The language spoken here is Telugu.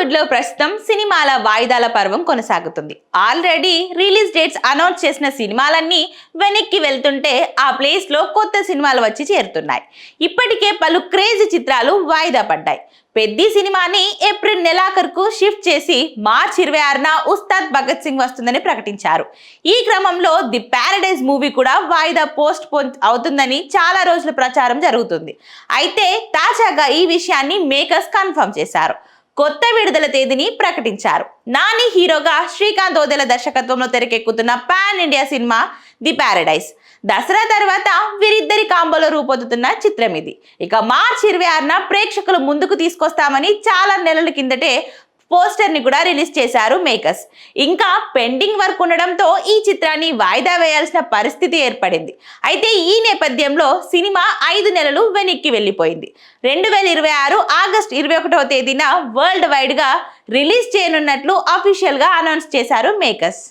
టాలీవుడ్ లో ప్రస్తుతం సినిమాల వాయిదాల పర్వం కొనసాగుతుంది. ఆల్రెడీ రిలీజ్ డేట్స్ అనౌన్స్ చేసిన సినిమాలన్నీ వెనక్కి వెళ్తుంటే ఆ ప్లేస్ లో కొత్త సినిమాలు వచ్చి చేరుతున్నాయి. ఇప్పటికే పలు క్రేజీ చిత్రాలు వాయిదా పడ్డాయి. పెద్ది సినిమాని ఏప్రిల్ నెలాఖరుకు షిఫ్ట్ చేసి మార్చి 26న ఉస్తాద్ భగత్ సింగ్ వస్తుందని ప్రకటించారు. ఈ క్రమంలో ది ప్యారడైజ్ మూవీ కూడా వాయిదా పోస్ట్ పోన్ అవుతుందని చాలా రోజుల ప్రచారం జరుగుతుంది. అయితే తాజాగా ఈ విషయాన్ని మేకర్స్ కన్ఫర్మ్ చేశారు. కొత్త విడుదల తేదీని ప్రకటించారు. నాని హీరోగా శ్రీకాంత్ ఓదెల దర్శకత్వంలో తెరకెక్కుతున్న pan India cinema the Paradise. Dasara తర్వాత వీరిద్దరి కాంబోలో రూపొందుతున్న చిత్రం ఇది. ఇక మార్చి 26న ప్రేక్షకులు ముందుకు తీసుకొస్తామని చాలా నెలల కిందటే పోస్టర్ ని కూడా రిలీజ్ చేశారు మేకర్స్. ఇంకా పెండింగ్ వర్క్ ఉండడంతో ఈ చిత్రాన్ని వాయిదా వేయాల్సిన పరిస్థితి ఏర్పడింది. అయితే ఈ నేపథ్యంలో సినిమా 5 నెలలు వెనక్కి వెళ్లిపోయింది. 2026 ఆగస్టు 21వ తేదీన వరల్డ్ వైడ్ గా రిలీజ్ చేయనున్నట్లు అఫీషియల్ గా అనౌన్స్ చేశారు మేకర్స్.